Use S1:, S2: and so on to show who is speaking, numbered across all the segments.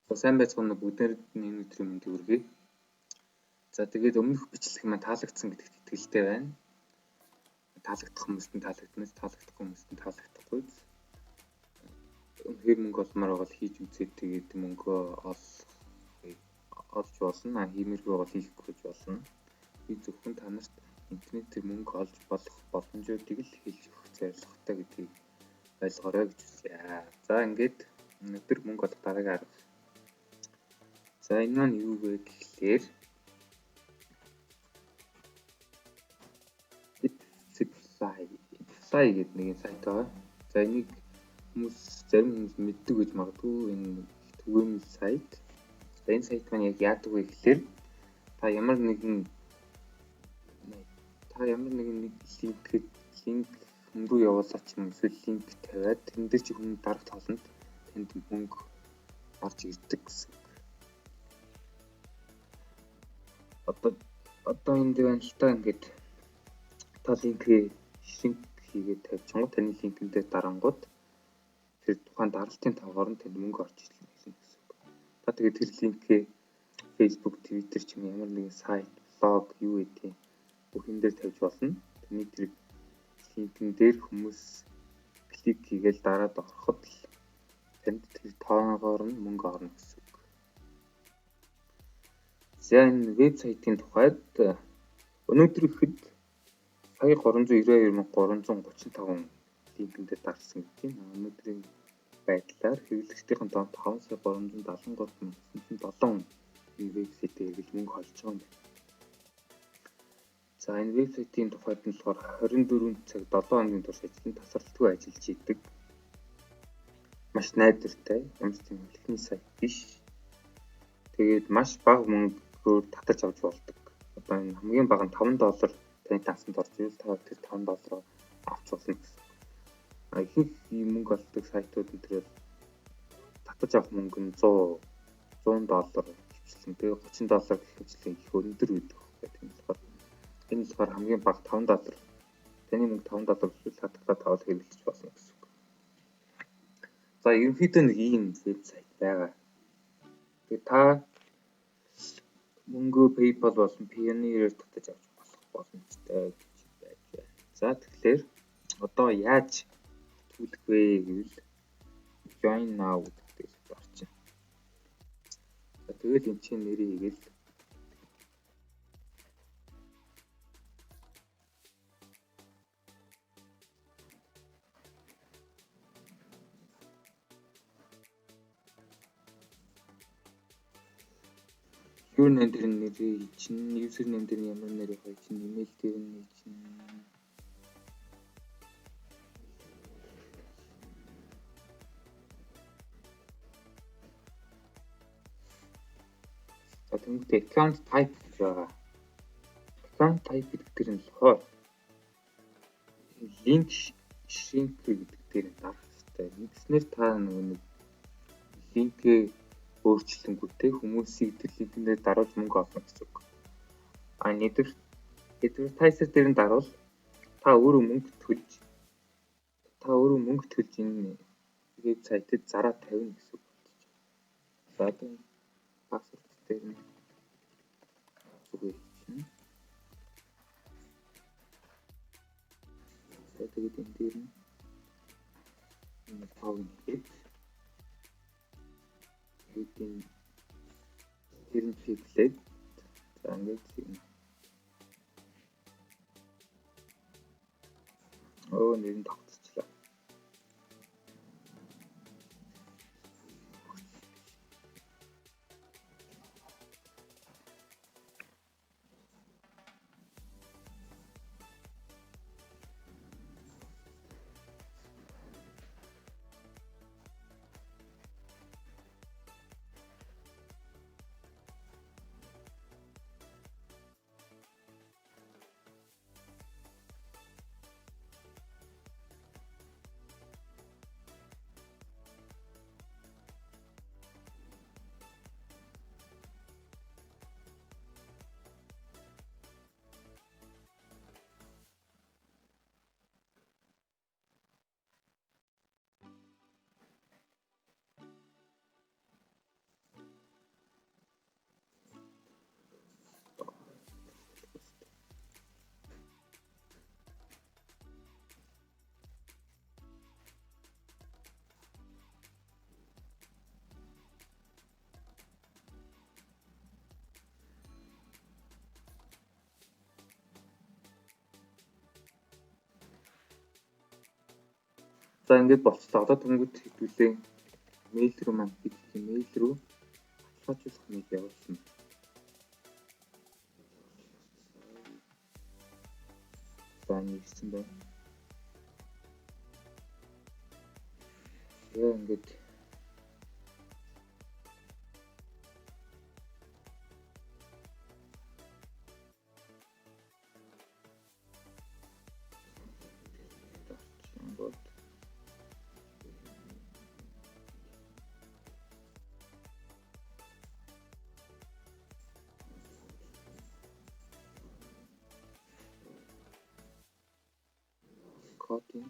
S1: Сайн байцгаана уу бүгдээрээ өнөөдрийн мэндийг хүргэе. За тэгээд өмнөх бичлэг маань таалагдсан гэдэгт итгэлтэй байна. Таалагдах хүмүүст нь таалагдмаас, таалагдахгүй хүмүүст нь таалагдахгүй. Үнэхээр мөнгө олмоор байгаа л хийж үзээд тэгээд мөнгөө олж болно. Хиймэргүй бол хийхгүй гэж болно. Би зөвхөн та нарт интернетээр мөнгө олж болох боломжуудыг л хэлж өгөх зорилготой гэдгийг ойлгоорой гэж хүсье. За ингээд өнөөдөр мөнгө олох дараагийн арга. За энэ маань юу вэ гэхлээр Fly гэдэг нэг сайт байгаа. За энийг зарим хүмүүс мэддэг гэж магадгүй энэ түгээний сайт. За энэ сайт маань яг яадаг вэ гэхлээр та ямар нэгэн линк хүн рүү явуулаад ч юм эсвэл линк тавиад тэн дээр чи хүн дарах тоолонд танд мөнгө орж ирдэг гэсэн. Одоо энэ дээр байна л та ингээд та линк хийгээд тавьчихсан таны линкэн дээр дарангууд тэр тухайн даралтын тоогоор нь танд мөнгө орж ирнэ гэсэн үг. Та тэгээд тэр линкээ Facebook, Twitter ч юм ямар нэгэн сайт, блог юу гэдэг бүхэн дээр тавьж болно. Таны тэр линкэн дээр хүмүүс клик хийгээл дараад ороход л танд тэр тоогоор нь мөнгө орно гэсэн үг. За энэ вебсайтын тухайд өнөөдөр ихэд сая 392,335 линкэн дээр дарсан гэдэг юм. Өнөөдрийн байдлаар хэрэглэгчдийн донд 5,373,907 энэ вебсайтээр хэрэглэж мөнгө олж байгаа юм байна. За энэ вебсайтын тухайд нь болохоор 24 цаг 7 хоногийн турш ажиллан тасралтгүй ажиллаж идэг. Маш найдвартай, ямар ч юм ихний сайт биш. Тэгээд маш бага мөнгөөр татаж авч болдог. Одоо энэ хамгийн бага нь $5 таны тансанд орж ирвэл та тэр $5 авч болно гэсэн. Ихэнх мөнгө олдог сайтууд энэ татаж авах мөнгө нь $100 хвчлэн тэгээ $30 гэх мэтлэн их өндөр байдаг гэдэг юм болохоор энэ болохоор хамгийн бага $5 таны мөнгө $5 эсвэл та татаад аваад хэрэглэж болно гэсэн үг. За ерөнхийдөө нэг ийм вебсайт байгаа. Тэгээ та мөнгөө PayPal болон Payoneer-ээр татаж авч болох боломжтой гэж байж байна. За тэгэхээр одоо яаж төлөх вэ гэвэл Join Now гэдэг орчин. За тэгэл энэ чинь нэрийг хийгээл username дээр нэрийг чинь username дээр ямар нэрийг хой чинь email дээр нь чинь за тэгвэл account type гэж байгаа. Account type гэдэг дээр нь болохоор link shrink гэдэг дээр дарах хэрэгтэй. Ингэснээр та нэг линкээ өөрчлөнгүүтээ хүмүүсийг тэр линкээр даруулж мөнгө олно гэсэн үг. Advertiser дээр нь дарвал та өөрөө мөнгө төлж энэ вебсайтад зараа тавина гэсэн үг болж байна. За одоо пассворд дээр нь зүгээр чинь. За тэгээд энэ дээр нь логин хийх. Тэр нь чиглээд за ингээд юм. Нэр нь тогтчихлаа. За ингээд болчихлоо. Одоо тэнгууд хэвлээ. Мэйл рүү маань бидний мэйл рүү баталгаажуулах мэйл явуулсан. За нэгсэн байна. Тэгээ ингээд кодинг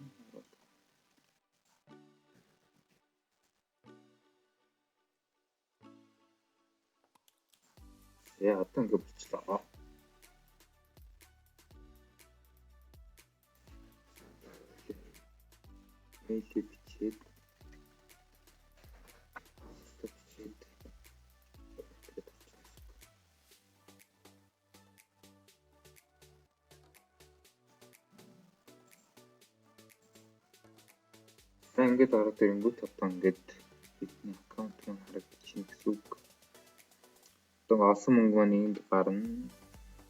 S1: яа одоо ингээд болчихлоо. Мэйлээ бичээд ингээд ороод ирэнгүүт одоо ингээд бидний аккаунт маань харагдчихна гэсэн үг. Одоо олсон мөнгө маань энд гарна.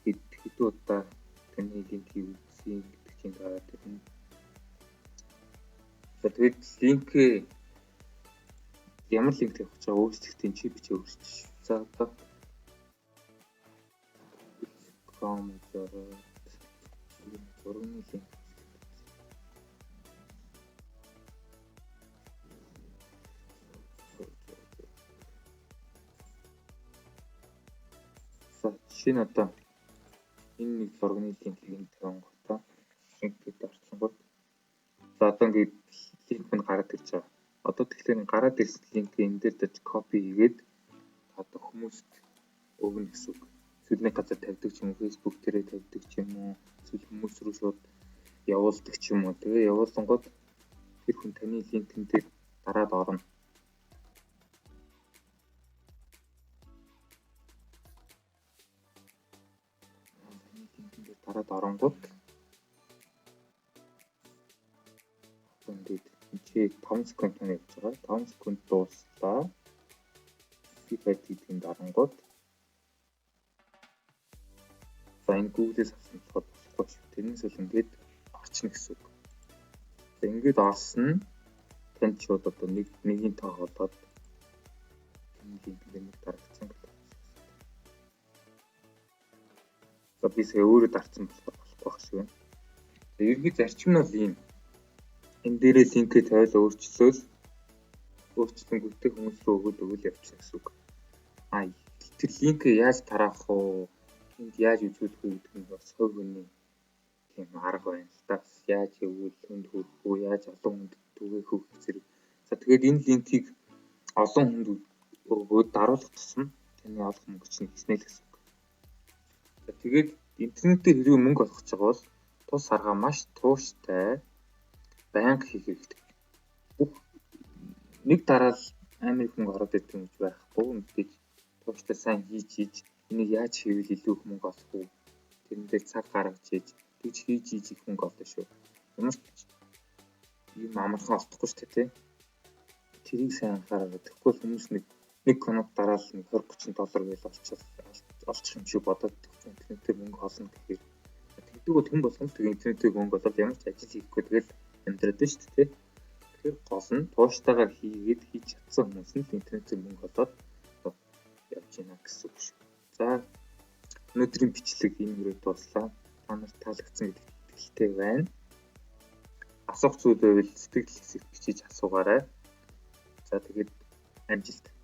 S1: Хэдэн удаа таны линкийг үзье гэдэг чинь гараад ирнэ. Тэгээд линк ямар линк тавих гэж байгаа өөрсдөө чи бичээ өөрчилж. За одоо Chrome дээр зургийн линк жишээ нь одоо энэ нэг зургийн линкийг энд тавих гоо ингээд орсон гол. За одоо ингээд линк мань гараад ирж байгаа. Одоо тэгэхээр гараад ирсэн линкийг энэ дээр дэж копи хийгээд одоо хүмүүст өгнө гэсэн үг. Эсвэл нэг газар тавьдаг ч юм уу, Facebook дээрээ тавьдаг ч юм уу, эсвэл хүмүүс рүү шууд явуулдаг ч юм уу. Тэгээ явуулсан гол тэр хүн таны линкэн дээр дараад орно. Дараад оронгууд ингээд чи 5 секунд тань явж байгаа. 5 секунд дууслаа. Speed хийдгэн дарангууд. За энэ Google-с авсан болохоор болохгүй шүү. Тэрнээс бол ингээд орчихно гэсэн үг. За ингээд орсон нь танд шууд одоо нэгийн тоо болоод нэг дарагдсан гэх. За би сая өөрөө дарсан болохоор болохгүй байх шиг байна. За ерөнхий зарчим нь бол ийм. Энэ дээрээ линкээ тавиал өөрчлөнгөтэй хүмүүс рүү өгөөл явчихсан гэсэн үг. Тэр линкээ яаж тараах вэ? Энд яаж үзүүлэх вэ гэдэг нь бас хувь хүний тийм арга байна л да. Яаж өгвөл хүнд хүрэх үү? Яаж олон хүнд түгээх үү зэрэг. За тэгээд энэ линкийг олон хүнд өгөөд даруулах тусам таны олох мөнгө чинь хийснэ л гэсэн үг. За тэгээд интернетээр хэрвээ мөнгө олох гэж байгаа бол тус арга маш тууштай байнга хийх хэрэгтэй. Нэг дараа л амар их мөнгө ороод ирдэг юм гэж байхгүй. Мэдээж тууштай сайн хийж энийг яаж хийвэл илүү их мөнгө олох вэ? Тэрэндээ цаг гаргаж тэгж хийж их мөнгө олно шүү. Ямар ч юм амархан олдохгүй шүү дээ, тий. Тэрийг сайн анхаараа. Тэгэхгүй хүмүүс нэг конот дараа л $20-30 гээл олчих юм шиг бодоод интернетээр мөнгө олно гэхээр тэгдэггүй хүн болгоно. Тэгээ интернетээр мөнгө олоод ямар ч ажил хийхгүй тэгэл амьдраад байна шүү дээ, тий. Тэгэхээр гол нь тууштайгаар хийж чадсан хүмүүс нь интернетээр мөнгө олоод явж байна гэсэн үг шүү. За өнөөдрийн бичлэг энэ хүрээ дуслаа. Та нарт таалагдсан гэдэгт итгэлтэй байна. Асуух зүйл байвал сэтгэл хэсэгт бичиж асуугаарай. За тэгээд амжилт.